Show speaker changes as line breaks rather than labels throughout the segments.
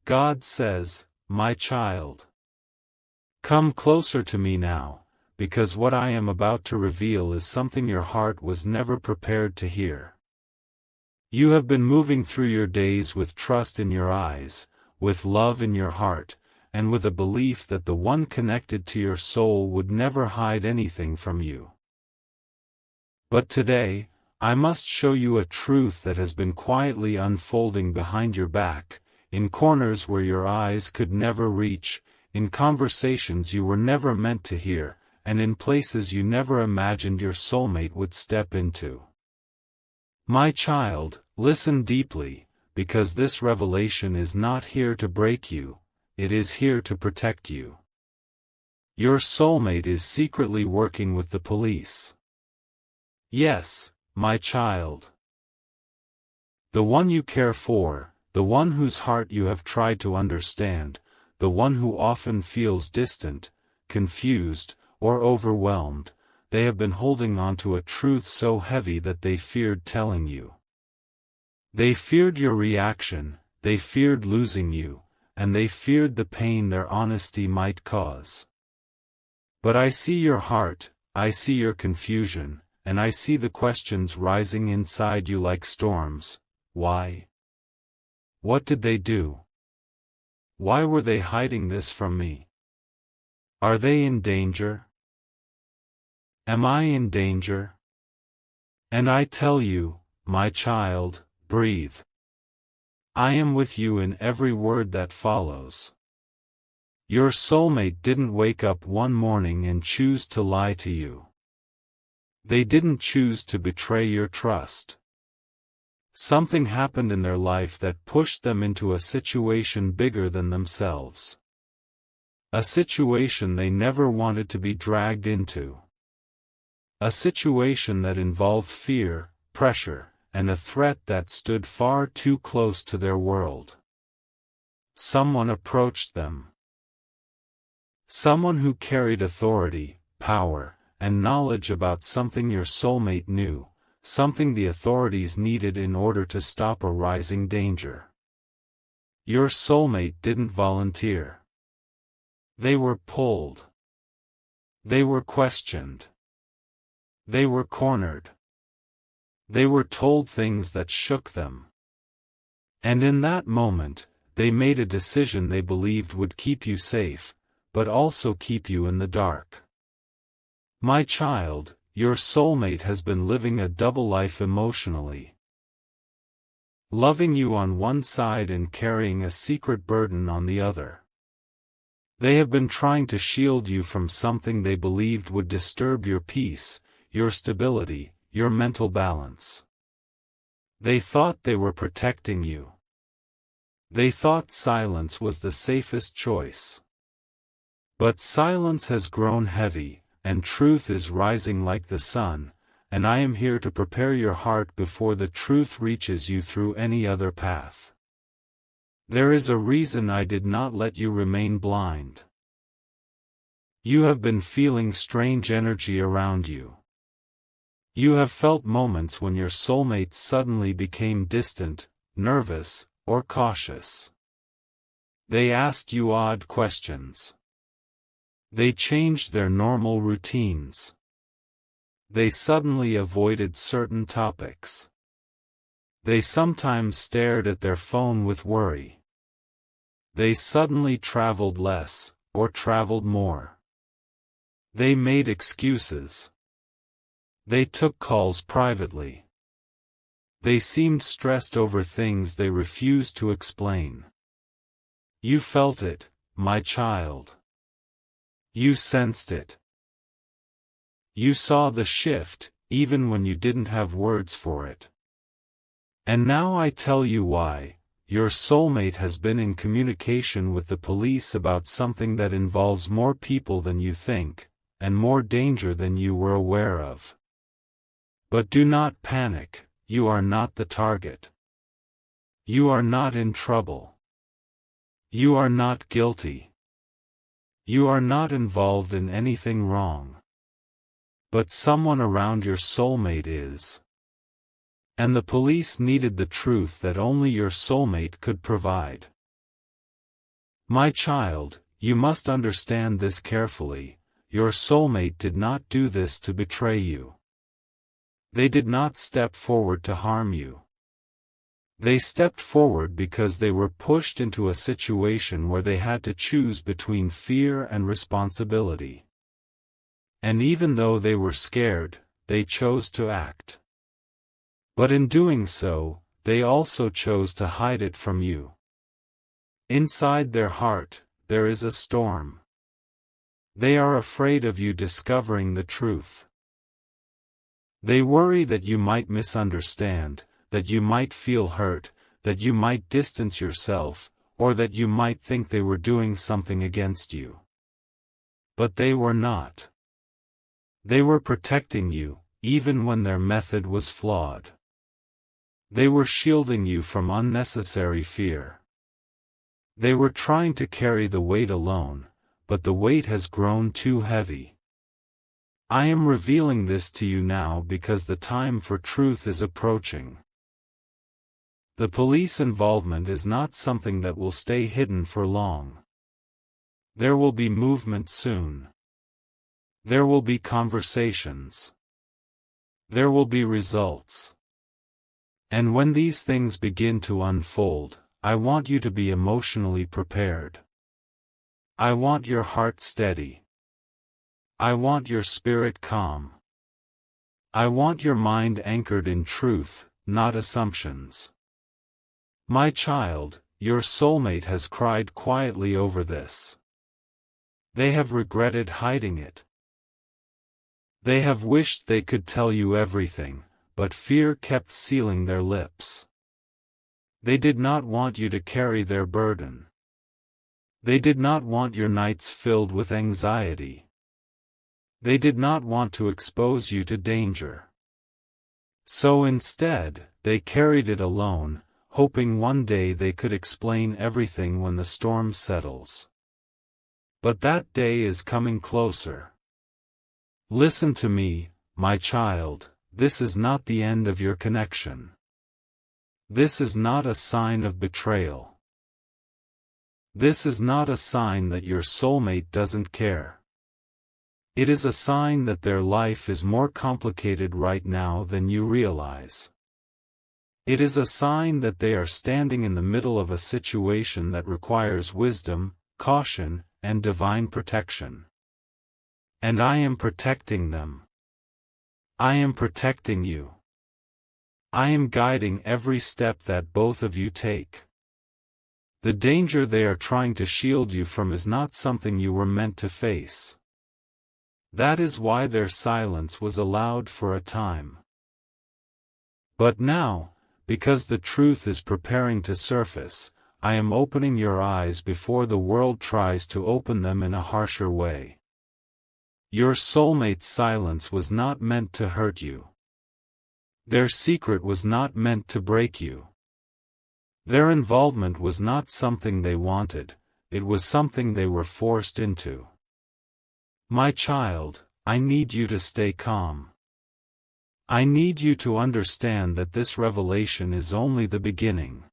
God says, "My child, come closer to me now, because what I am about to reveal is something your heart was never prepared to hear." You have been moving through your days with trust in your eyes, with love in your heart, and with a belief that the one connected to your soul would never hide anything from you. But today, I must show you a truth that has been quietly unfolding behind your back, in corners where your eyes could never reach, in conversations you were never meant to hear, and in places you never imagined your soulmate would step into. My child, listen deeply, because this revelation is not here to break you, it is here to protect you. Your soulmate is secretly working with the police. Yes, my child. The one you care for, the one whose heart you have tried to understand, the one who often feels distant, confused, or overwhelmed, they have been holding on to a truth so heavy that they feared telling you. They feared your reaction, they feared losing you, and they feared the pain their honesty might cause. But I see your heart, I see your confusion, and I see the questions rising inside you like storms. Why? What did they do? Why were they hiding this from me? Are they in danger? Am I in danger? And I tell you, my child, breathe. I am with you in every word that follows. Your soulmate didn't wake up one morning and choose to lie to you. They didn't choose to betray your trust. Something happened in their life that pushed them into a situation bigger than themselves. A situation they never wanted to be dragged into. A situation that involved fear, pressure, and a threat that stood far too close to their world. Someone approached them. Someone who carried authority, power, and knowledge about something your soulmate knew, something the authorities needed in order to stop a rising danger. Your soulmate didn't volunteer. They were pulled. They were questioned. They were cornered. They were told things that shook them. And in that moment, they made a decision they believed would keep you safe, but also keep you in the dark. My child, your soulmate has been living a double life emotionally. Loving you on one side and carrying a secret burden on the other. They have been trying to shield you from something they believed would disturb your peace, your stability, your mental balance. They thought they were protecting you. They thought silence was the safest choice. But silence has grown heavy, and truth is rising like the sun, and I am here to prepare your heart before the truth reaches you through any other path. There is a reason I did not let you remain blind. You have been feeling strange energy around you. You have felt moments when your soulmate suddenly became distant, nervous, or cautious. They asked you odd questions. They changed their normal routines. They suddenly avoided certain topics. They sometimes stared at their phone with worry. They suddenly traveled less, or traveled more. They made excuses. They took calls privately. They seemed stressed over things they refused to explain. You felt it, my child. You sensed it. You saw the shift, even when you didn't have words for it. And now I tell you why. Your soulmate has been in communication with the police about something that involves more people than you think, and more danger than you were aware of. But do not panic, you are not the target. You are not in trouble. You are not guilty. You are not involved in anything wrong. But someone around your soulmate is. And the police needed the truth that only your soulmate could provide. My child, you must understand this carefully. Your soulmate did not do this to betray you. They did not step forward to harm you. They stepped forward because they were pushed into a situation where they had to choose between fear and responsibility. And even though they were scared, they chose to act. But in doing so, they also chose to hide it from you. Inside their heart, there is a storm. They are afraid of you discovering the truth. They worry that you might misunderstand, that you might feel hurt, that you might distance yourself, or that you might think they were doing something against you. But they were not. They were protecting you, even when their method was flawed. They were shielding you from unnecessary fear. They were trying to carry the weight alone, but the weight has grown too heavy. I am revealing this to you now because the time for truth is approaching. The police involvement is not something that will stay hidden for long. There will be movement soon. There will be conversations. There will be results. And when these things begin to unfold, I want you to be emotionally prepared. I want your heart steady. I want your spirit calm. I want your mind anchored in truth, not assumptions. My child, your soulmate has cried quietly over this. They have regretted hiding it. They have wished they could tell you everything, but fear kept sealing their lips. They did not want you to carry their burden. They did not want your nights filled with anxiety. They did not want to expose you to danger. So instead, they carried it alone, hoping one day they could explain everything when the storm settles. But that day is coming closer. Listen to me, my child, this is not the end of your connection. This is not a sign of betrayal. This is not a sign that your soulmate doesn't care. It is a sign that their life is more complicated right now than you realize. It is a sign that they are standing in the middle of a situation that requires wisdom, caution, and divine protection. And I am protecting them. I am protecting you. I am guiding every step that both of you take. The danger they are trying to shield you from is not something you were meant to face. That is why their silence was allowed for a time. But now, because the truth is preparing to surface, I am opening your eyes before the world tries to open them in a harsher way. Your soulmate's silence was not meant to hurt you. Their secret was not meant to break you. Their involvement was not something they wanted, it was something they were forced into. My child, I need you to stay calm. I need you to understand that this revelation is only the beginning.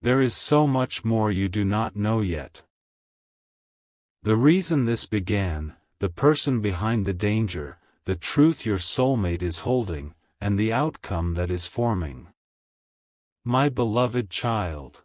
There is so much more you do not know yet. The reason this began, the person behind the danger, the truth your soulmate is holding, and the outcome that is forming. My beloved child.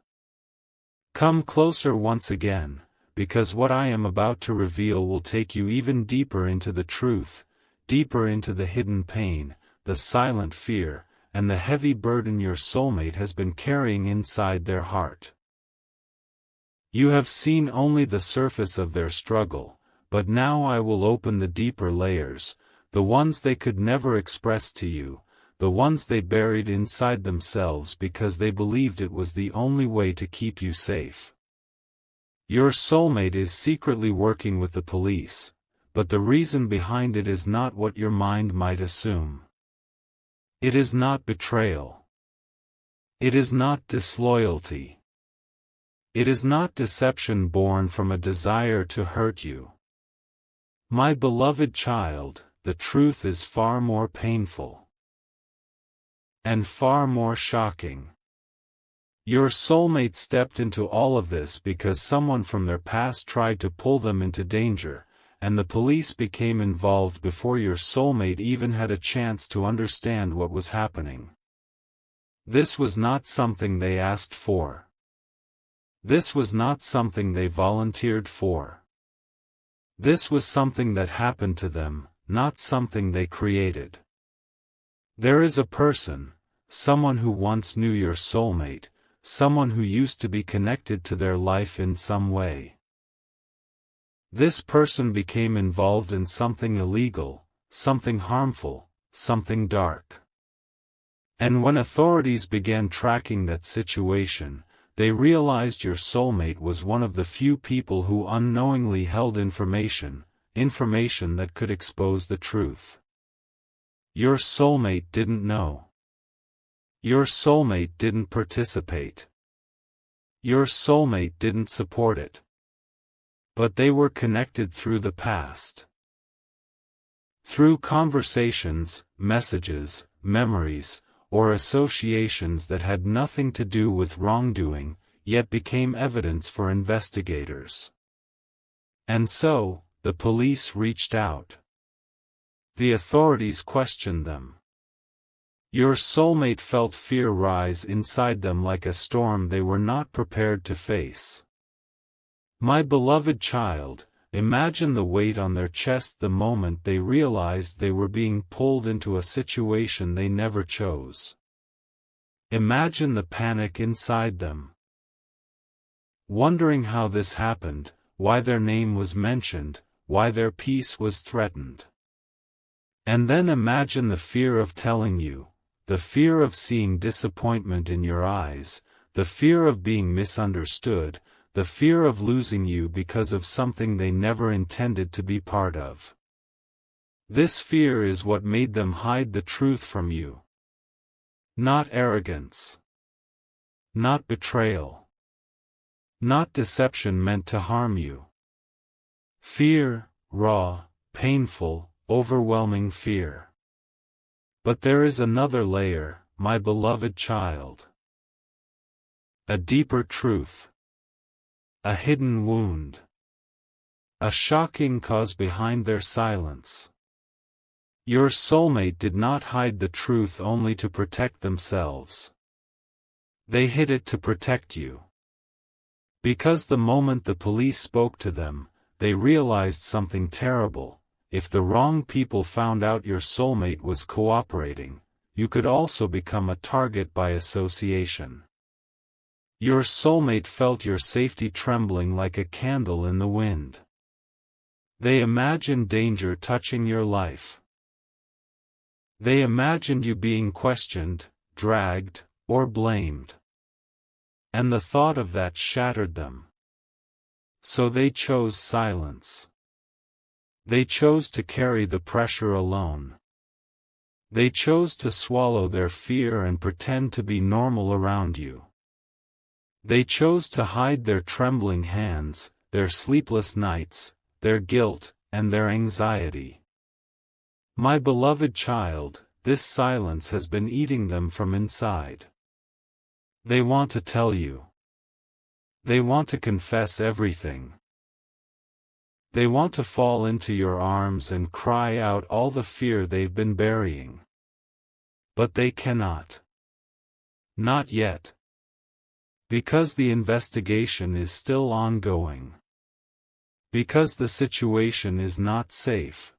Come closer once again, because what I am about to reveal will take you even deeper into the truth, deeper into the hidden pain, the silent fear, and the heavy burden your soulmate has been carrying inside their heart. You have seen only the surface of their struggle, but now I will open the deeper layers, the ones they could never express to you, the ones they buried inside themselves because they believed it was the only way to keep you safe. Your soulmate is secretly working with the police, but the reason behind it is not what your mind might assume. It is not betrayal. It is not disloyalty. It is not deception born from a desire to hurt you. My beloved child, the truth is far more painful. And far more shocking. Your soulmate stepped into all of this because someone from their past tried to pull them into danger, and the police became involved before your soulmate even had a chance to understand what was happening. This was not something they asked for. This was not something they volunteered for. This was something that happened to them, not something they created. There is a person, someone who once knew your soulmate, someone who used to be connected to their life in some way. This person became involved in something illegal, something harmful, something dark. And when authorities began tracking that situation, they realized your soulmate was one of the few people who unknowingly held information that could expose the truth. Your soulmate didn't know. Your soulmate didn't participate. Your soulmate didn't support it. But they were connected through the past. Through conversations, messages, memories, or associations that had nothing to do with wrongdoing, yet became evidence for investigators. And so, the police reached out. The authorities questioned them. Your soulmate felt fear rise inside them like a storm they were not prepared to face. My beloved child, imagine the weight on their chest the moment they realized they were being pulled into a situation they never chose. Imagine the panic inside them. Wondering how this happened, why their name was mentioned, why their peace was threatened. And then imagine the fear of telling you, the fear of seeing disappointment in your eyes, the fear of being misunderstood, the fear of losing you because of something they never intended to be part of. This fear is what made them hide the truth from you. Not arrogance. Not betrayal. Not deception meant to harm you. Fear, raw, painful, overwhelming fear. But there is another layer, my beloved child. A deeper truth. A hidden wound. A shocking cause behind their silence. Your soulmate did not hide the truth only to protect themselves. They hid it to protect you. Because the moment the police spoke to them, they realized something terrible. If the wrong people found out your soulmate was cooperating, you could also become a target by association. Your soulmate felt your safety trembling like a candle in the wind. They imagined danger touching your life. They imagined you being questioned, dragged, or blamed. And the thought of that shattered them. So they chose silence. They chose to carry the pressure alone. They chose to swallow their fear and pretend to be normal around you. They chose to hide their trembling hands, their sleepless nights, their guilt, and their anxiety. My beloved child, this silence has been eating them from inside. They want to tell you. They want to confess everything. They want to fall into your arms and cry out all the fear they've been burying. But they cannot. Not yet. Because the investigation is still ongoing. Because the situation is not safe.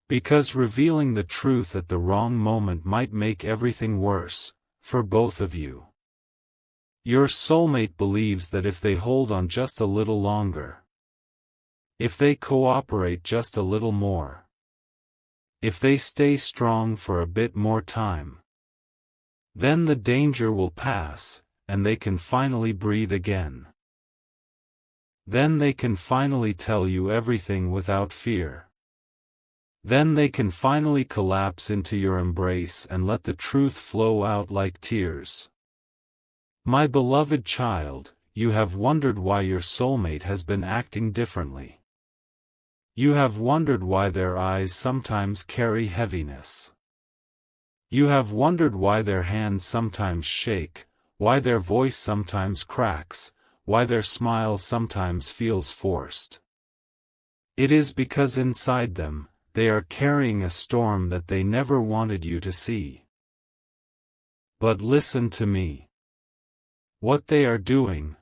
Because revealing the truth at the wrong moment might make everything worse, for both of you. Your soulmate believes that if they hold on just a little longer, if they cooperate just a little more, if they stay strong for a bit more time, then the danger will pass, and they can finally breathe again. Then they can finally tell you everything without fear. Then they can finally collapse into your embrace and let the truth flow out like tears. My beloved child, you have wondered why your soulmate has been acting differently. You have wondered why their eyes sometimes carry heaviness. You have wondered why their hands sometimes shake, why their voice sometimes cracks, why their smile sometimes feels forced. It is because inside them, they are carrying a storm that they never wanted you to see. But listen to me. What they are doing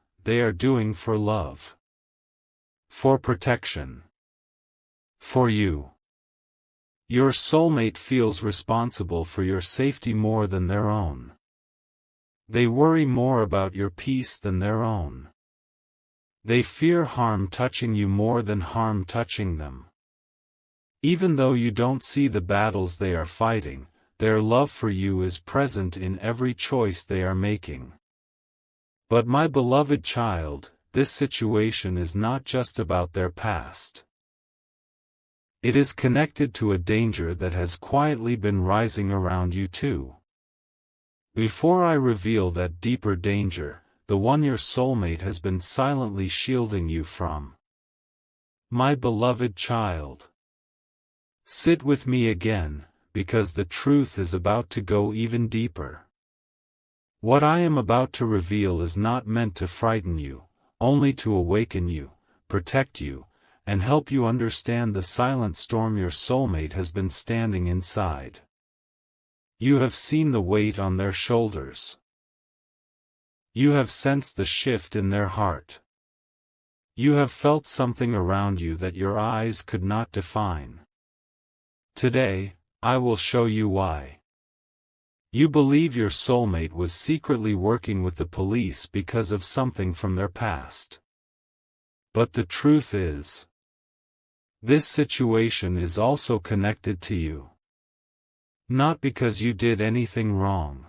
for love. For protection. For you. Your soulmate feels responsible for your safety more than their own. They worry more about your peace than their own. They fear harm touching you more than harm touching them. Even though you don't see the battles they are fighting, their love for you is present in every choice they are making. But my beloved child, this situation is not just about their past. It is connected to a danger that has quietly been rising around you too. Before I reveal that deeper danger, the one your soulmate has been silently shielding you from. My beloved child. Sit with me again, because the truth is about to go even deeper. What I am about to reveal is not meant to frighten you, only to awaken you, protect you, and help you understand the silent storm your soulmate has been standing inside. You have seen the weight on their shoulders. You have sensed the shift in their heart. You have felt something around you that your eyes could not define. Today, I will show you why. You believe your soulmate was secretly working with the police because of something from their past. But the truth is, this situation is also connected to you. Not because you did anything wrong.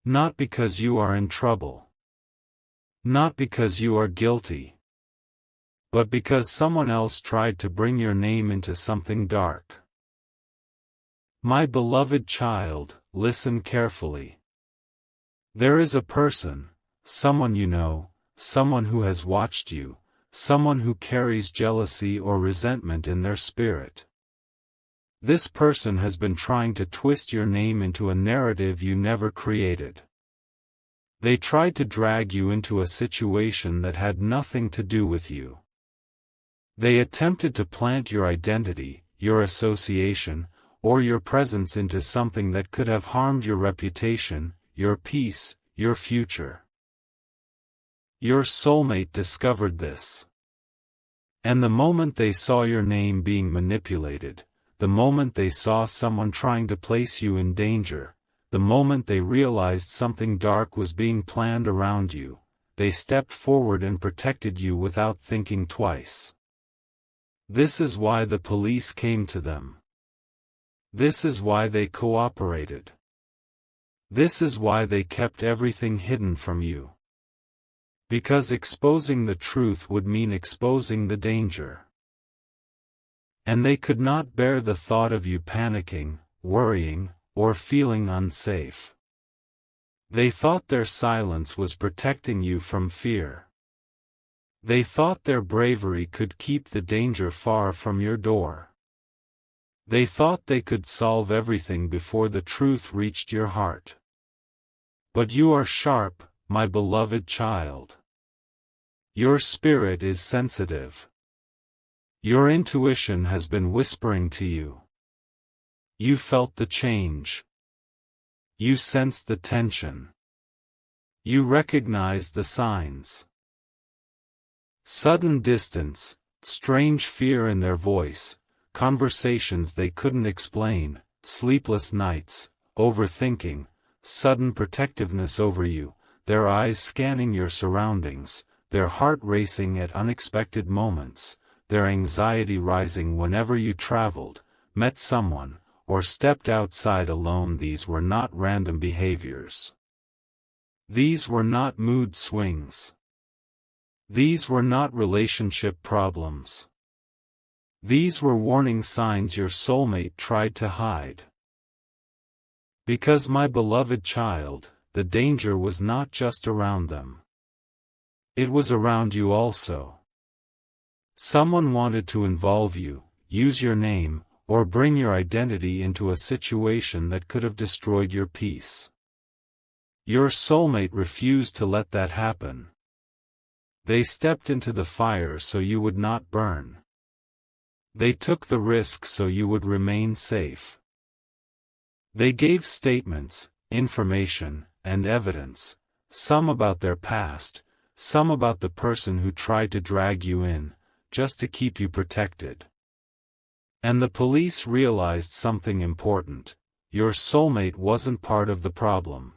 Not because you are in trouble. Not because you are guilty. But because someone else tried to bring your name into something dark. My beloved child, listen carefully. There is a person, someone you know, someone who has watched you, someone who carries jealousy or resentment in their spirit. This person has been trying to twist your name into a narrative you never created. They tried to drag you into a situation that had nothing to do with you. They attempted to plant your identity, your association, or your presence into something that could have harmed your reputation, your peace, your future. Your soulmate discovered this. And the moment they saw your name being manipulated, the moment they saw someone trying to place you in danger, the moment they realized something dark was being planned around you, they stepped forward and protected you without thinking twice. This is why the police came to them. This is why they cooperated. This is why they kept everything hidden from you. Because exposing the truth would mean exposing the danger. And they could not bear the thought of you panicking, worrying, or feeling unsafe. They thought their silence was protecting you from fear. They thought their bravery could keep the danger far from your door. They thought they could solve everything before the truth reached your heart. But you are sharp, my beloved child. Your spirit is sensitive. Your intuition has been whispering to you. You felt the change. You sensed the tension. You recognized the signs. Sudden distance, strange fear in their voice, conversations they couldn't explain, sleepless nights, overthinking, sudden protectiveness over you, their eyes scanning your surroundings, their heart racing at unexpected moments, their anxiety rising whenever you traveled, met someone, or stepped outside alone. These were not random behaviors. These were not mood swings. These were not relationship problems. These were warning signs your soulmate tried to hide. Because, my beloved child, the danger was not just around them. It was around you also. Someone wanted to involve you, use your name, or bring your identity into a situation that could have destroyed your peace. Your soulmate refused to let that happen. They stepped into the fire so you would not burn. They took the risk so you would remain safe. They gave statements, information, and evidence, some about their past, some about the person who tried to drag you in, just to keep you protected. And the police realized something important: your soulmate wasn't part of the problem.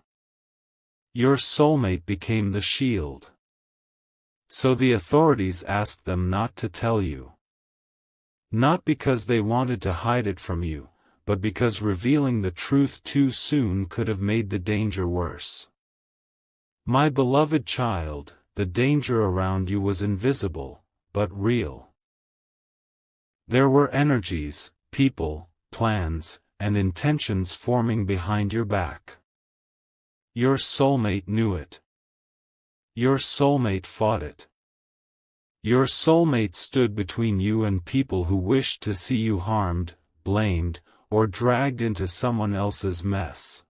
Your soulmate became the shield. So the authorities asked them not to tell you. Not because they wanted to hide it from you, but because revealing the truth too soon could have made the danger worse. My beloved child, the danger around you was invisible, but real. There were energies, people, plans, and intentions forming behind your back. Your soulmate knew it. Your soulmate fought it. Your soulmate stood between you and people who wished to see you harmed, blamed, or dragged into someone else's mess.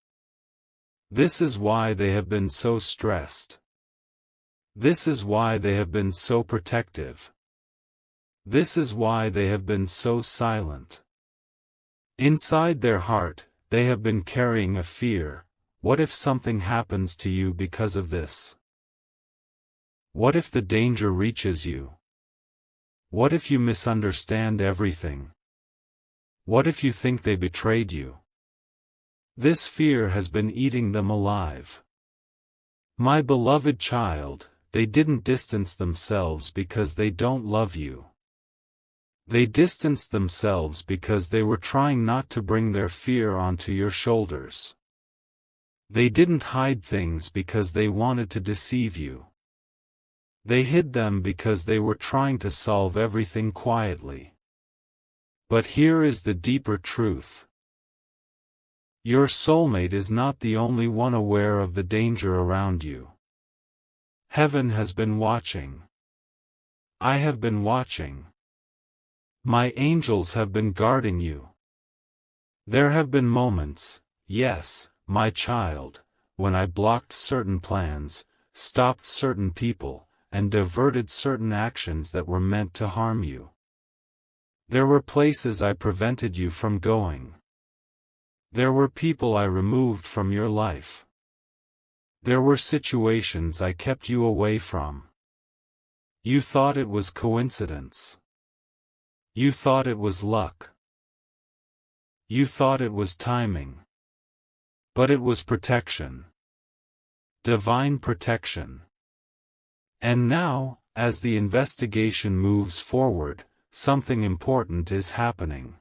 This is why they have been so stressed. This is why they have been so protective. This is why they have been so silent. Inside their heart, they have been carrying a fear: what if something happens to you because of this? What if the danger reaches you? What if you misunderstand everything? What if you think they betrayed you? This fear has been eating them alive. My beloved child, they didn't distance themselves because they don't love you. They distanced themselves because they were trying not to bring their fear onto your shoulders. They didn't hide things because they wanted to deceive you. They hid them because they were trying to solve everything quietly. But here is the deeper truth. Your soulmate is not the only one aware of the danger around you. Heaven has been watching. I have been watching. My angels have been guarding you. There have been moments, yes, my child, when I blocked certain plans, stopped certain people, and diverted certain actions that were meant to harm you. There were places I prevented you from going. There were people I removed from your life. There were situations I kept you away from. You thought it was coincidence. You thought it was luck. You thought it was timing. But it was protection. Divine protection. And now, as the investigation moves forward, something important is happening.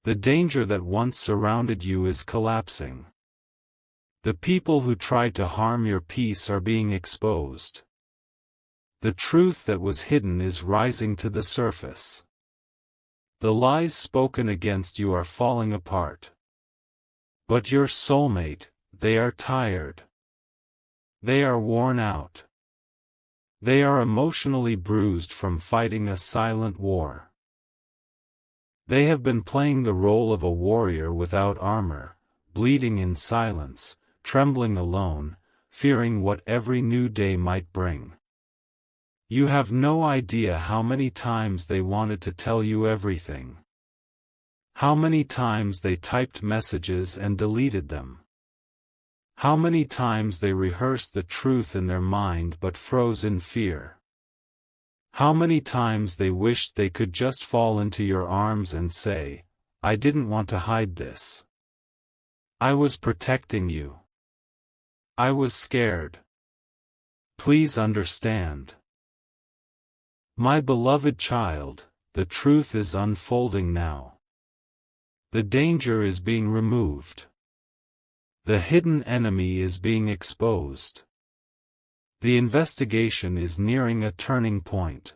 The danger that once surrounded you is collapsing. The people who tried to harm your peace are being exposed. The truth that was hidden is rising to the surface. The lies spoken against you are falling apart. But your soulmate, they are tired. They are worn out. They are emotionally bruised from fighting a silent war. They have been playing the role of a warrior without armor, bleeding in silence, trembling alone, fearing what every new day might bring. You have no idea how many times they wanted to tell you everything. How many times they typed messages and deleted them. How many times they rehearsed the truth in their mind but froze in fear. How many times they wished they could just fall into your arms and say, "I didn't want to hide this. I was protecting you. I was scared. Please understand." My beloved child, the truth is unfolding now. The danger is being removed. The hidden enemy is being exposed. The investigation is nearing a turning point.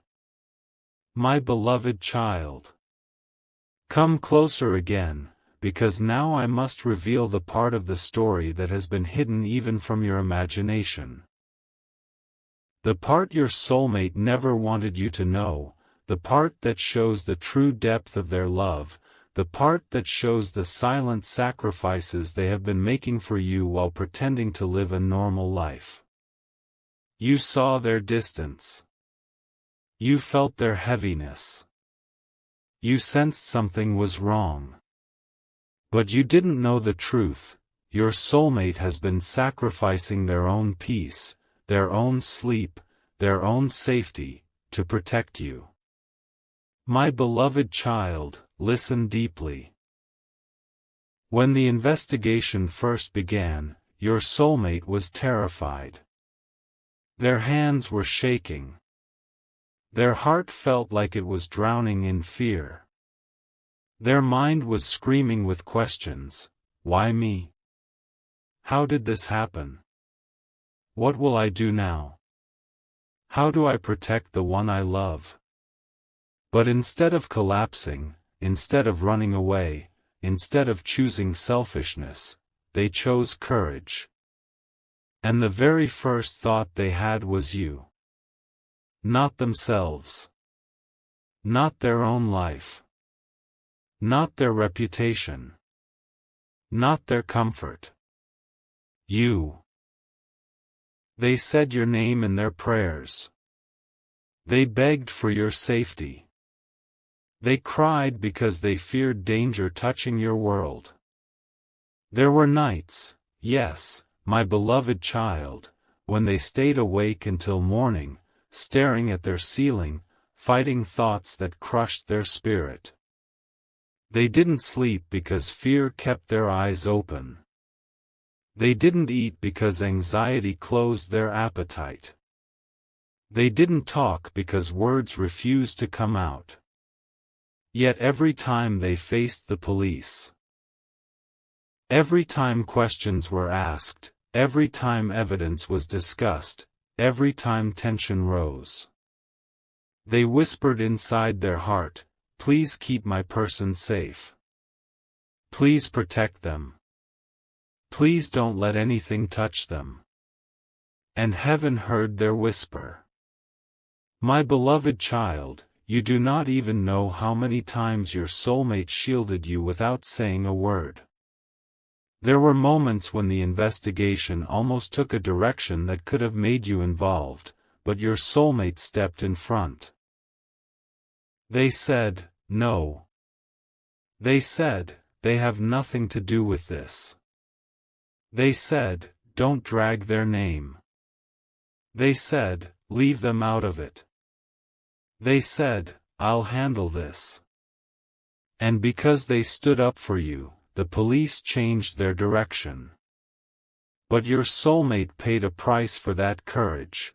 My beloved child, come closer again, because now I must reveal the part of the story that has been hidden even from your imagination. The part your soulmate never wanted you to know, the part that shows the true depth of their love, the part that shows the silent sacrifices they have been making for you while pretending to live a normal life. You saw their distance. You felt their heaviness. You sensed something was wrong. But you didn't know the truth. Your soulmate has been sacrificing their own peace, their own sleep, their own safety, to protect you. My beloved child, listen deeply. When the investigation first began, your soulmate was terrified. Their hands were shaking. Their heart felt like it was drowning in fear. Their mind was screaming with questions. Why me? How did this happen? What will I do now? How do I protect the one I love? But instead of collapsing, instead of running away, instead of choosing selfishness, they chose courage. And the very first thought they had was you. Not themselves. Not their own life. Not their reputation. Not their comfort. You. They said your name in their prayers. They begged for your safety. They cried because they feared danger touching your world. There were nights, yes, my beloved child, when they stayed awake until morning, staring at their ceiling, fighting thoughts that crushed their spirit. They didn't sleep because fear kept their eyes open. They didn't eat because anxiety closed their appetite. They didn't talk because words refused to come out. Yet every time they faced the police, every time questions were asked, every time evidence was discussed, every time tension rose, they whispered inside their heart, "Please keep my person safe. Please protect them. Please don't let anything touch them." And heaven heard their whisper. My beloved child, you do not even know how many times your soulmate shielded you without saying a word. There were moments when the investigation almost took a direction that could have made you involved, but your soulmate stepped in front. They said, "No." They said, "They have nothing to do with this." They said, "Don't drag their name." They said, "Leave them out of it." They said, "I'll handle this." And because they stood up for you, the police changed their direction. But your soulmate paid a price for that courage.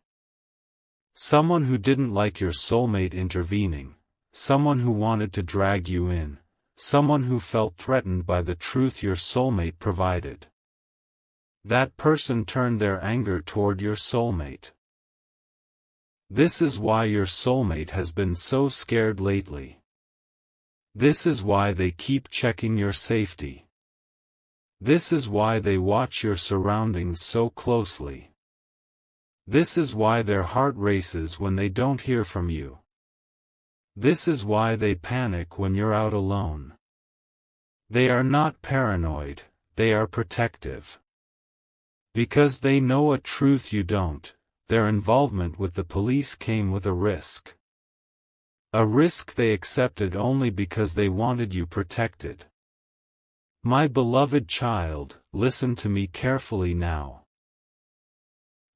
Someone who didn't like your soulmate intervening, someone who wanted to drag you in, someone who felt threatened by the truth your soulmate provided. That person turned their anger toward your soulmate. This is why your soulmate has been so scared lately. This is why they keep checking your safety. This is why they watch your surroundings so closely. This is why their heart races when they don't hear from you. This is why they panic when you're out alone. They are not paranoid, they are protective. Because they know a truth you don't, their involvement with the police came with a risk. A risk they accepted only because they wanted you protected. My beloved child, listen to me carefully now.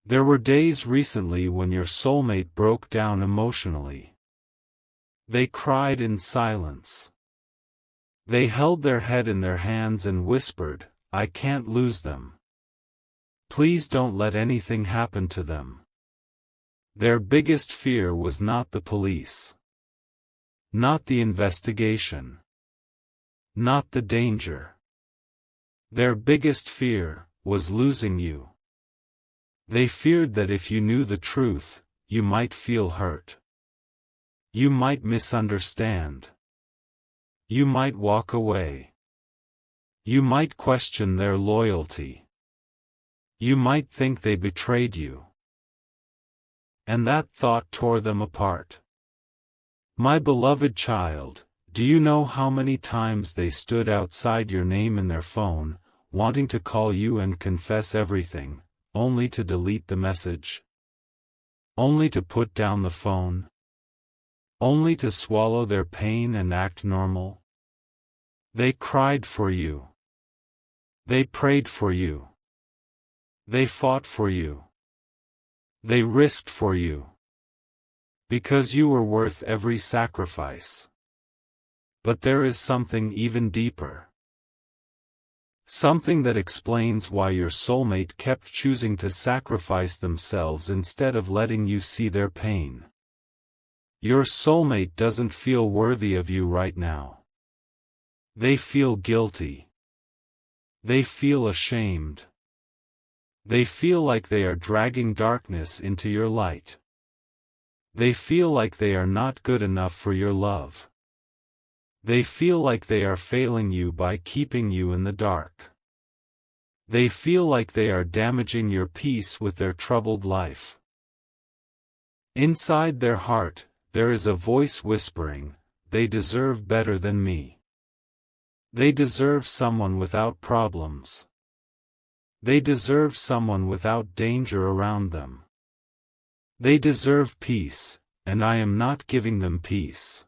There were days recently when your soulmate broke down emotionally. They cried in silence. They held their head in their hands and whispered, "I can't lose them. Please don't let anything happen to them." Their biggest fear was not the police. Not the investigation. Not the danger. Their biggest fear was losing you. They feared that if you knew the truth, you might feel hurt. You might misunderstand. You might walk away. You might question their loyalty. You might think they betrayed you. And that thought tore them apart. My beloved child, Do you know how many times they stood outside your name in their phone, wanting to call you and confess everything, only to delete the message? Only to put down the phone? Only to swallow their pain and act normal? They cried for you. They prayed for you. They fought for you. They risked for you. Because you were worth every sacrifice. But there is something even deeper. Something that explains why your soulmate kept choosing to sacrifice themselves instead of letting you see their pain. Your soulmate doesn't feel worthy of you right now. They feel guilty. They feel ashamed. They feel like they are dragging darkness into your light. They feel like they are not good enough for your love. They feel like they are failing you by keeping you in the dark. They feel like they are damaging your peace with their troubled life. Inside their heart, there is a voice whispering, "They deserve better than me. They deserve someone without problems. They deserve someone without danger around them. They deserve peace, and I am not giving them peace."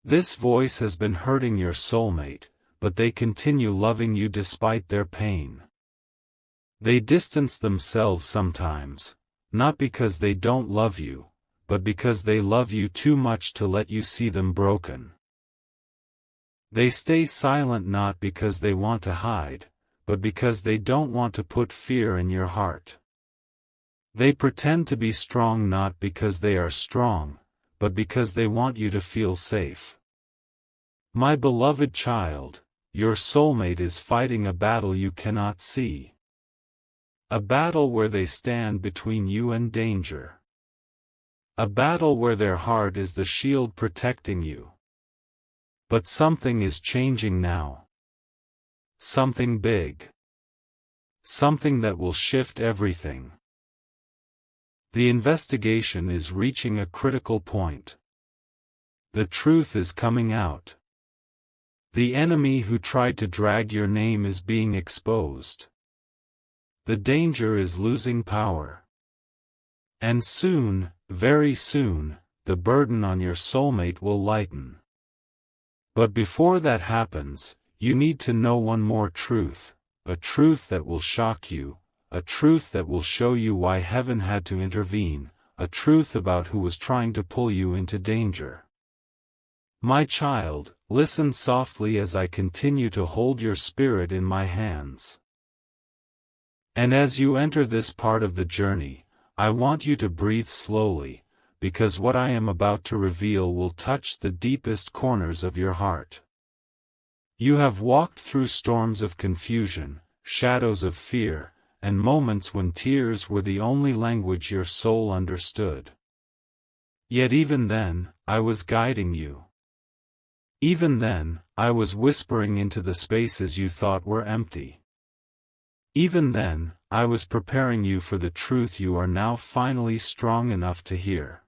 This voice has been hurting your soulmate, but they continue loving you despite their pain. They distance themselves sometimes, not because they don't love you, but because they love you too much to let you see them broken. They stay silent not because they want to hide, but because they don't want to put fear in your heart. They pretend to be strong not because they are strong, but because they want you to feel safe. My beloved child, your soulmate is fighting a battle you cannot see. A battle where they stand between you and danger. A battle where their heart is the shield protecting you. But something is changing now. Something big. Something that will shift everything. The investigation is reaching a critical point. The truth is coming out. The enemy who tried to drag your name is being exposed. The danger is losing power. And soon, very soon, the burden on your soulmate will lighten. But before that happens, you need to know one more truth, a truth that will shock you. A truth that will show you why heaven had to intervene, a truth about who was trying to pull you into danger. My child, listen softly as I continue to hold your spirit in my hands. And as you enter this part of the journey, I want you to breathe slowly, because what I am about to reveal will touch the deepest corners of your heart. You have walked through storms of confusion, shadows of fear, and moments when tears were the only language your soul understood. Yet even then, I was guiding you. Even then, I was whispering into the spaces you thought were empty. Even then, I was preparing you for the truth you are now finally strong enough to hear.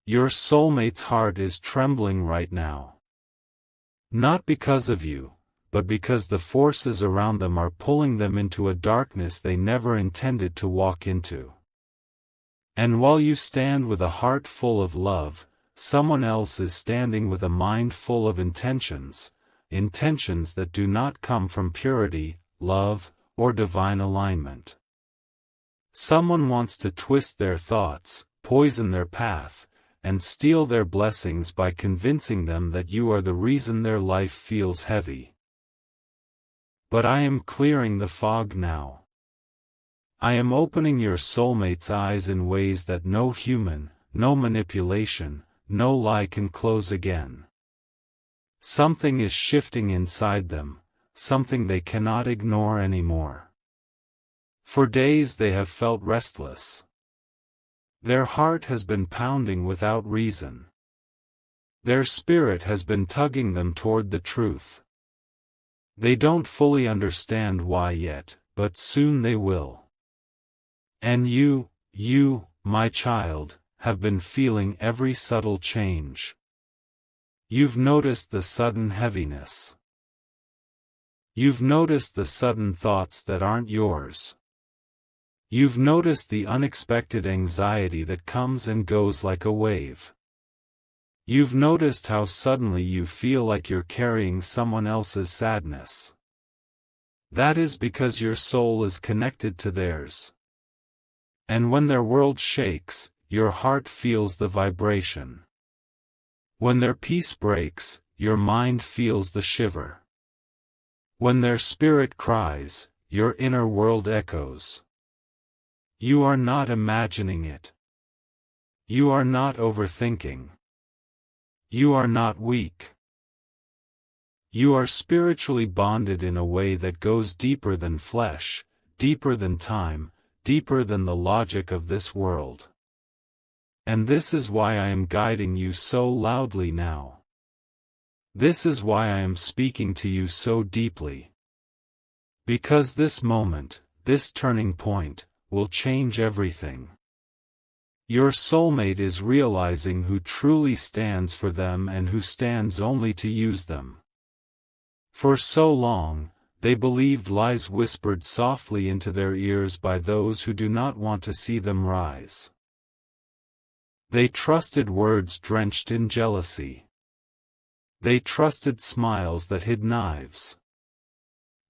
Your soulmate's heart is trembling right now. Not because of you, but because the forces around them are pulling them into a darkness they never intended to walk into. And while you stand with a heart full of love, someone else is standing with a mind full of intentions that do not come from purity, love, or divine alignment. Someone wants to twist their thoughts, poison their path, and steal their blessings by convincing them that you are the reason their life feels heavy. But I am clearing the fog now. I am opening your soulmate's eyes in ways that no human, no manipulation, no lie can close again. Something is shifting inside them, something they cannot ignore anymore. For days they have felt restless. Their heart has been pounding without reason. Their spirit has been tugging them toward the truth. They don't fully understand why yet, but soon they will. And you, my child, have been feeling every subtle change. You've noticed the sudden heaviness. You've noticed the sudden thoughts that aren't yours. You've noticed the unexpected anxiety that comes and goes like a wave. You've noticed how suddenly you feel like you're carrying someone else's sadness. That is because your soul is connected to theirs. And when their world shakes, your heart feels the vibration. When their peace breaks, your mind feels the shiver. When their spirit cries, your inner world echoes. You are not imagining it. You are not overthinking. You are not weak. You are spiritually bonded in a way that goes deeper than flesh, deeper than time, deeper than the logic of this world. And this is why I am guiding you so loudly now. This is why I am speaking to you so deeply. Because this moment, this turning point, will change everything. Your soulmate is realizing who truly stands for them and who stands only to use them. For so long, they believed lies whispered softly into their ears by those who do not want to see them rise. They trusted words drenched in jealousy. They trusted smiles that hid knives.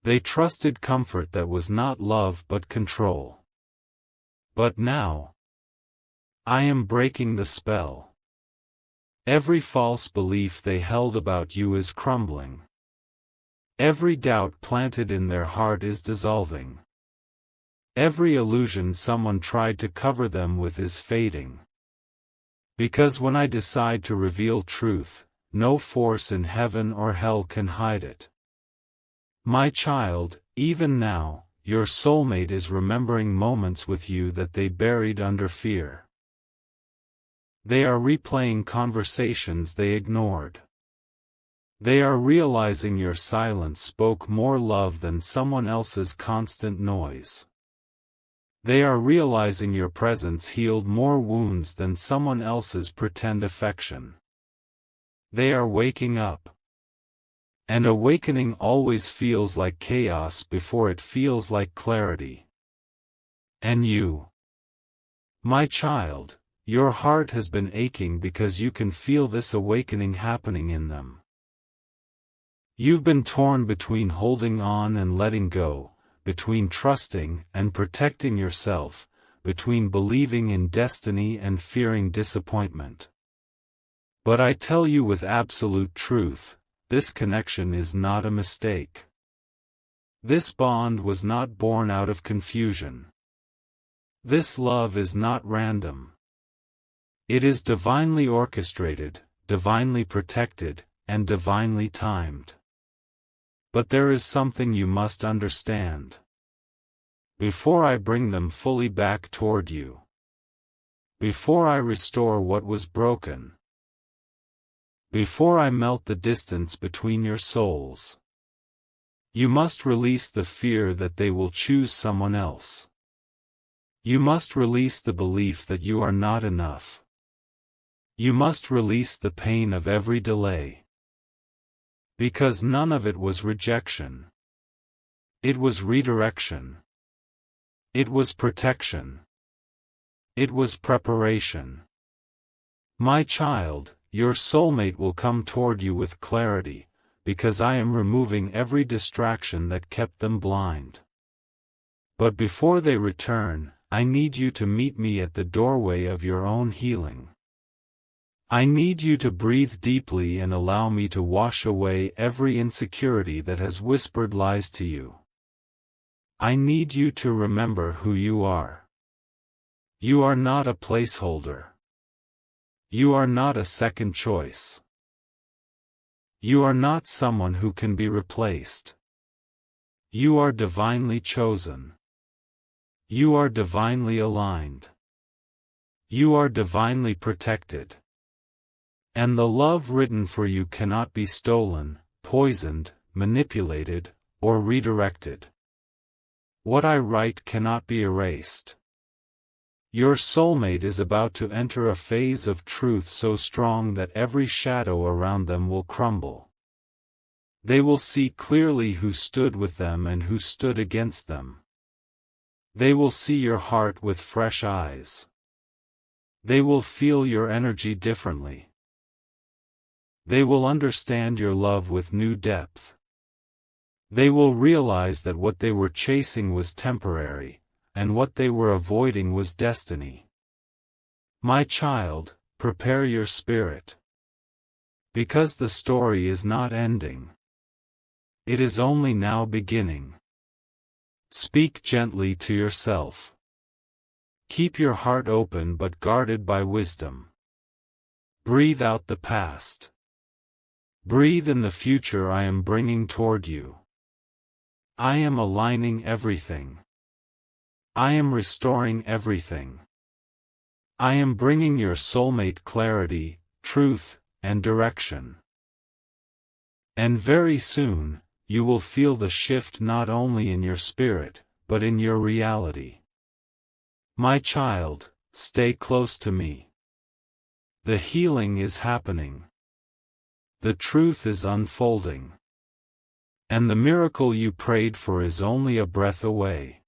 They trusted comfort that was not love but control. But now, I am breaking the spell. Every false belief they held about you is crumbling. Every doubt planted in their heart is dissolving. Every illusion someone tried to cover them with is fading. Because when I decide to reveal truth, no force in heaven or hell can hide it. My child, even now, your soulmate is remembering moments with you that they buried under fear. They are replaying conversations they ignored. They are realizing your silence spoke more love than someone else's constant noise. They are realizing your presence healed more wounds than someone else's pretend affection. They are waking up. And awakening always feels like chaos before it feels like clarity. And you, my child, your heart has been aching because you can feel this awakening happening in them. You've been torn between holding on and letting go, between trusting and protecting yourself, between believing in destiny and fearing disappointment. But I tell you with absolute truth, this connection is not a mistake. This bond was not born out of confusion. This love is not random. It is divinely orchestrated, divinely protected, and divinely timed. But there is something you must understand. Before I bring them fully back toward you, before I restore what was broken, before I melt the distance between your souls, you must release the fear that they will choose someone else. You must release the belief that you are not enough. You must release the pain of every delay. Because none of it was rejection. It was redirection. It was protection. It was preparation. My child, your soulmate will come toward you with clarity, because I am removing every distraction that kept them blind. But before they return, I need you to meet me at the doorway of your own healing. I need you to breathe deeply and allow me to wash away every insecurity that has whispered lies to you. I need you to remember who you are. You are not a placeholder. You are not a second choice. You are not someone who can be replaced. You are divinely chosen. You are divinely aligned. You are divinely protected. And the love written for you cannot be stolen, poisoned, manipulated, or redirected. What I write cannot be erased. Your soulmate is about to enter a phase of truth so strong that every shadow around them will crumble. They will see clearly who stood with them and who stood against them. They will see your heart with fresh eyes. They will feel your energy differently. They will understand your love with new depth. They will realize that what they were chasing was temporary, and what they were avoiding was destiny. My child, prepare your spirit. Because the story is not ending. It is only now beginning. Speak gently to yourself. Keep your heart open but guarded by wisdom. Breathe out the past. Breathe in the future I am bringing toward you. I am aligning everything. I am restoring everything. I am bringing your soulmate clarity, truth, and direction. And very soon, you will feel the shift not only in your spirit, but in your reality. My child, stay close to me. The healing is happening. The truth is unfolding. And the miracle you prayed for is only a breath away.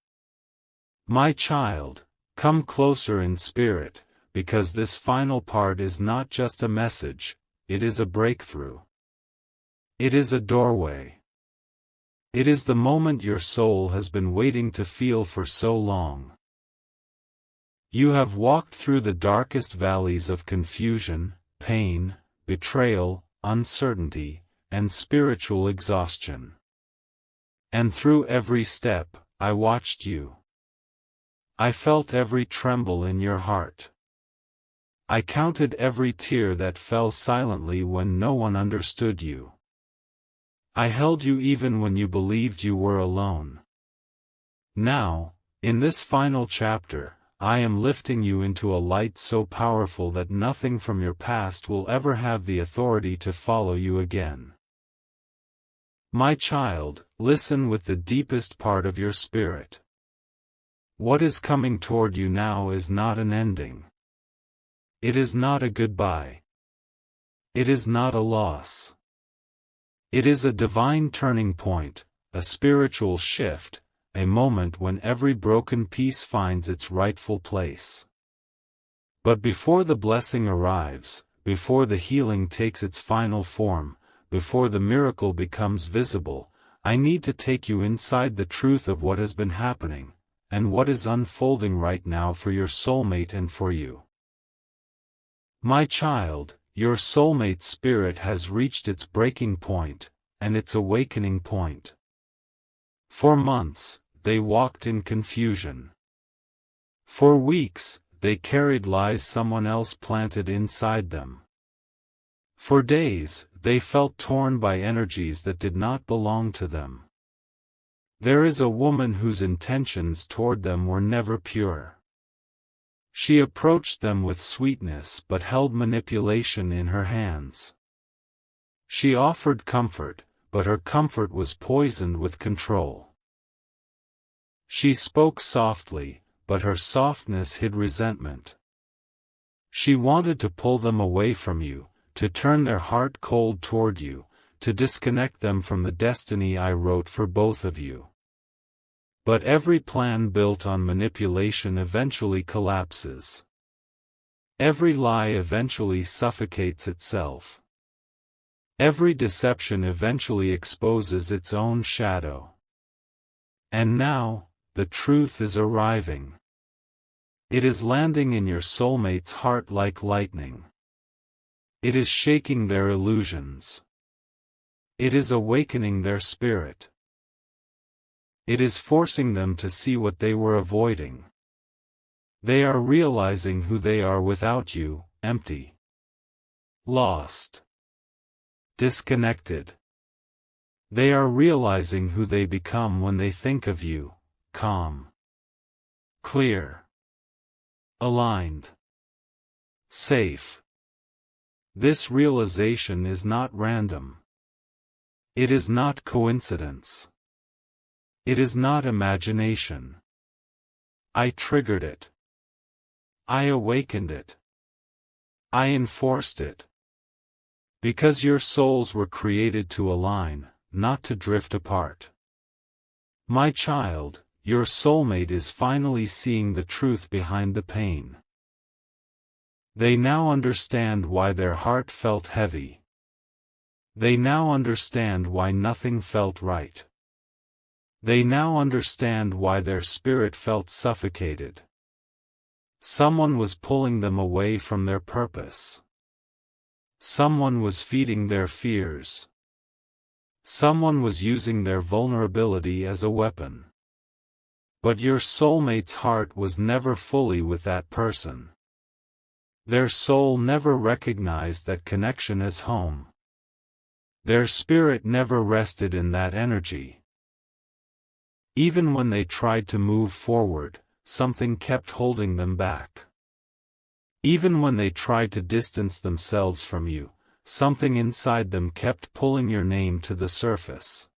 My child, come closer in spirit, because this final part is not just a message, it is a breakthrough. It is a doorway. It is the moment your soul has been waiting to feel for so long. You have walked through the darkest valleys of confusion, pain, betrayal, uncertainty, and spiritual exhaustion. And through every step, I watched you. I felt every tremble in your heart. I counted every tear that fell silently when no one understood you. I held you even when you believed you were alone. Now, in this final chapter, I am lifting you into a light so powerful that nothing from your past will ever have the authority to follow you again. My child, listen with the deepest part of your spirit. What is coming toward you now is not an ending. It is not a goodbye. It is not a loss. It is a divine turning point, a spiritual shift, a moment when every broken piece finds its rightful place. But before the blessing arrives, before the healing takes its final form, before the miracle becomes visible, I need to take you inside the truth of what has been happening, and what is unfolding right now for your soulmate and for you. My child, your soulmate's spirit has reached its breaking point, and its awakening point. For months, they walked in confusion. For weeks, they carried lies someone else planted inside them. For days, they felt torn by energies that did not belong to them. There is a woman whose intentions toward them were never pure. She approached them with sweetness but held manipulation in her hands. She offered comfort, but her comfort was poisoned with control. She spoke softly, but her softness hid resentment. She wanted to pull them away from you, to turn their heart cold toward you, to disconnect them from the destiny I wrote for both of you. But every plan built on manipulation eventually collapses. Every lie eventually suffocates itself. Every deception eventually exposes its own shadow. And now, the truth is arriving. It is landing in your soulmate's heart like lightning. It is shaking their illusions. It is awakening their spirit. It is forcing them to see what they were avoiding. They are realizing who they are without you, empty. Lost. Disconnected. They are realizing who they become when they think of you, calm. Clear. Aligned. Safe. This realization is not random. It is not coincidence. It is not imagination. I triggered it. I awakened it. I enforced it. Because your souls were created to align, not to drift apart. My child, your soulmate is finally seeing the truth behind the pain. They now understand why their heart felt heavy. They now understand why nothing felt right. They now understand why their spirit felt suffocated. Someone was pulling them away from their purpose. Someone was feeding their fears. Someone was using their vulnerability as a weapon. But your soulmate's heart was never fully with that person. Their soul never recognized that connection as home. Their spirit never rested in that energy. Even when they tried to move forward, something kept holding them back. Even when they tried to distance themselves from you, something inside them kept pulling your name to the surface.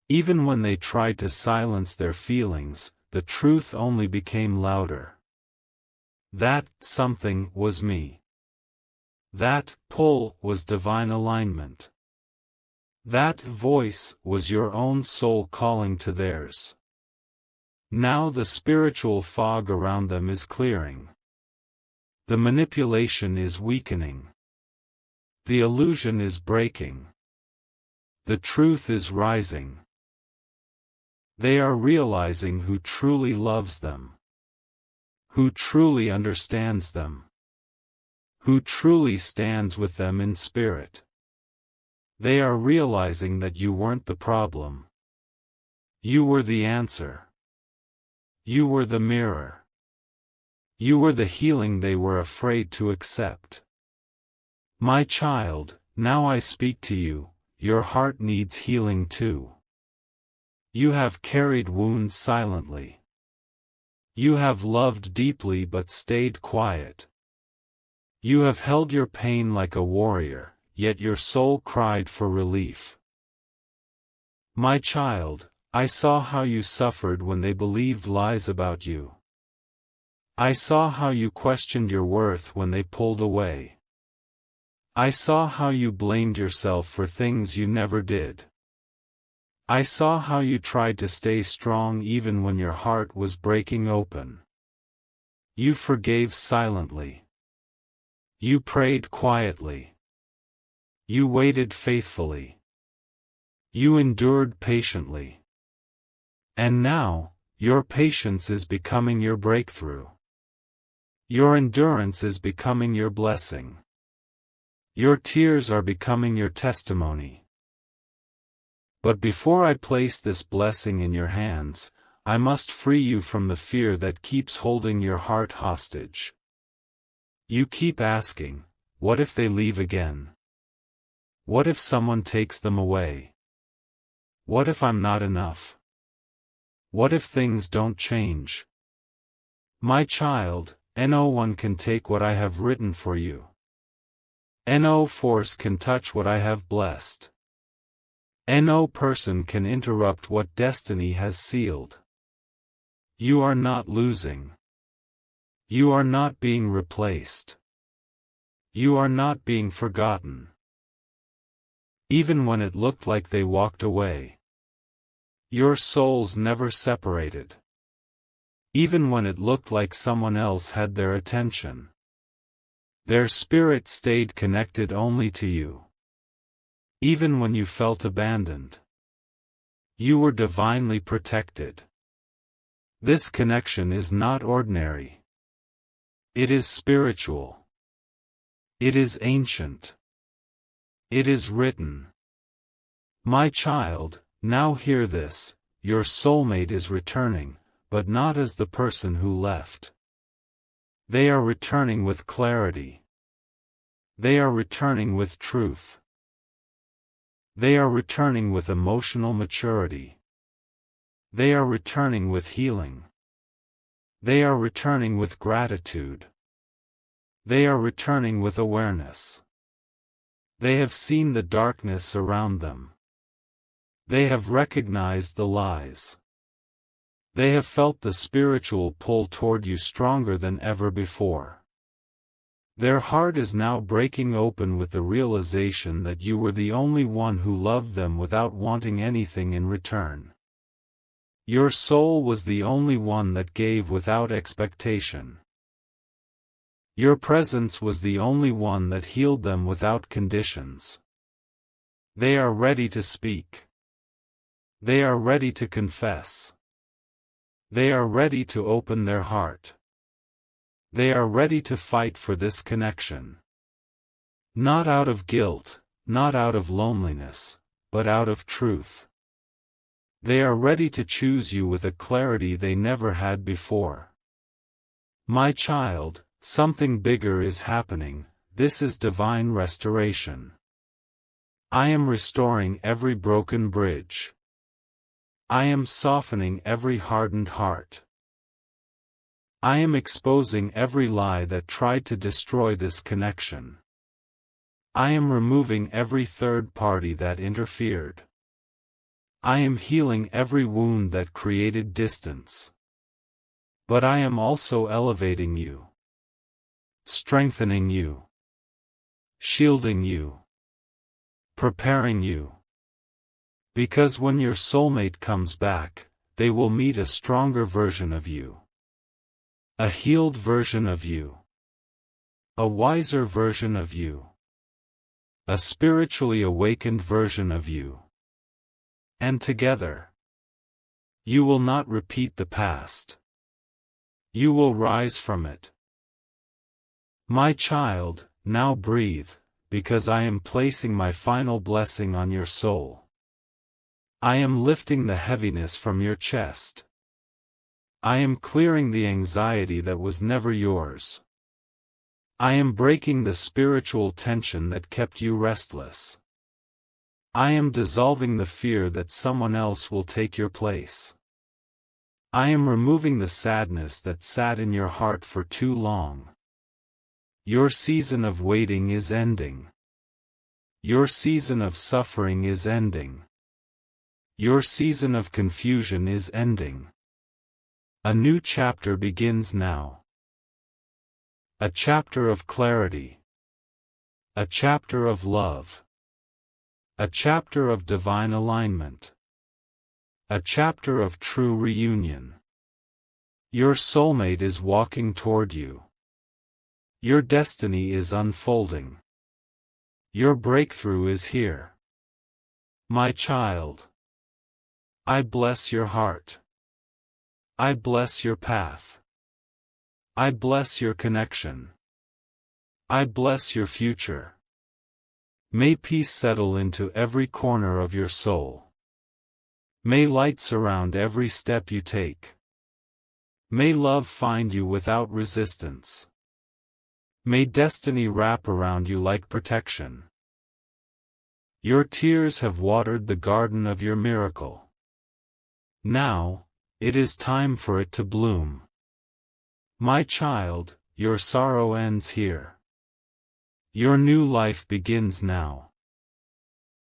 Even when they tried to silence their feelings, the truth only became louder. That something was me. That pull was divine alignment. That voice was your own soul calling to theirs. Now the spiritual fog around them is clearing. The manipulation is weakening. The illusion is breaking. The truth is rising. They are realizing who truly loves them. Who truly understands them. Who truly stands with them in spirit. They are realizing that you weren't the problem. You were the answer. You were the mirror. You were the healing they were afraid to accept. My child, now I speak to you, your heart needs healing too. You have carried wounds silently. You have loved deeply but stayed quiet. You have held your pain like a warrior, yet your soul cried for relief. My child, I saw how you suffered when they believed lies about you. I saw how you questioned your worth when they pulled away. I saw how you blamed yourself for things you never did. I saw how you tried to stay strong even when your heart was breaking open. You forgave silently. You prayed quietly. You waited faithfully. You endured patiently. And now, your patience is becoming your breakthrough. Your endurance is becoming your blessing. Your tears are becoming your testimony. But before I place this blessing in your hands, I must free you from the fear that keeps holding your heart hostage. You keep asking, what if they leave again? What if someone takes them away? What if I'm not enough? What if things don't change? My child, no one can take what I have written for you. No force can touch what I have blessed. No person can interrupt what destiny has sealed. You are not losing. You are not being replaced. You are not being forgotten. Even when it looked like they walked away, your souls never separated. Even when it looked like someone else had their attention, their spirit stayed connected only to you. Even when you felt abandoned, you were divinely protected. This connection is not ordinary. It is spiritual. It is ancient. It is written. My child, now hear this, your soulmate is returning, but not as the person who left. They are returning with clarity. They are returning with truth. They are returning with emotional maturity. They are returning with healing. They are returning with gratitude. They are returning with awareness. They have seen the darkness around them. They have recognized the lies. They have felt the spiritual pull toward you stronger than ever before. Their heart is now breaking open with the realization that you were the only one who loved them without wanting anything in return. Your soul was the only one that gave without expectation. Your presence was the only one that healed them without conditions. They are ready to speak. They are ready to confess. They are ready to open their heart. They are ready to fight for this connection. Not out of guilt, not out of loneliness, but out of truth. They are ready to choose you with a clarity they never had before. My child, something bigger is happening. This is divine restoration. I am restoring every broken bridge. I am softening every hardened heart. I am exposing every lie that tried to destroy this connection. I am removing every third party that interfered. I am healing every wound that created distance. But I am also elevating you, strengthening you, shielding you, preparing you. Because when your soulmate comes back, they will meet a stronger version of you. A healed version of you. A wiser version of you. A spiritually awakened version of you. And together, you will not repeat the past. You will rise from it. My child, now breathe, because I am placing my final blessing on your soul. I am lifting the heaviness from your chest. I am clearing the anxiety that was never yours. I am breaking the spiritual tension that kept you restless. I am dissolving the fear that someone else will take your place. I am removing the sadness that sat in your heart for too long. Your season of waiting is ending. Your season of suffering is ending. Your season of confusion is ending. A new chapter begins now. A chapter of clarity. A chapter of love. A chapter of divine alignment. A chapter of true reunion. Your soulmate is walking toward you. Your destiny is unfolding. Your breakthrough is here. My child, I bless your heart. I bless your path. I bless your connection. I bless your future. May peace settle into every corner of your soul. May light surround every step you take. May love find you without resistance. May destiny wrap around you like protection. Your tears have watered the garden of your miracle. Now, it is time for it to bloom. My child, your sorrow ends here. Your new life begins now.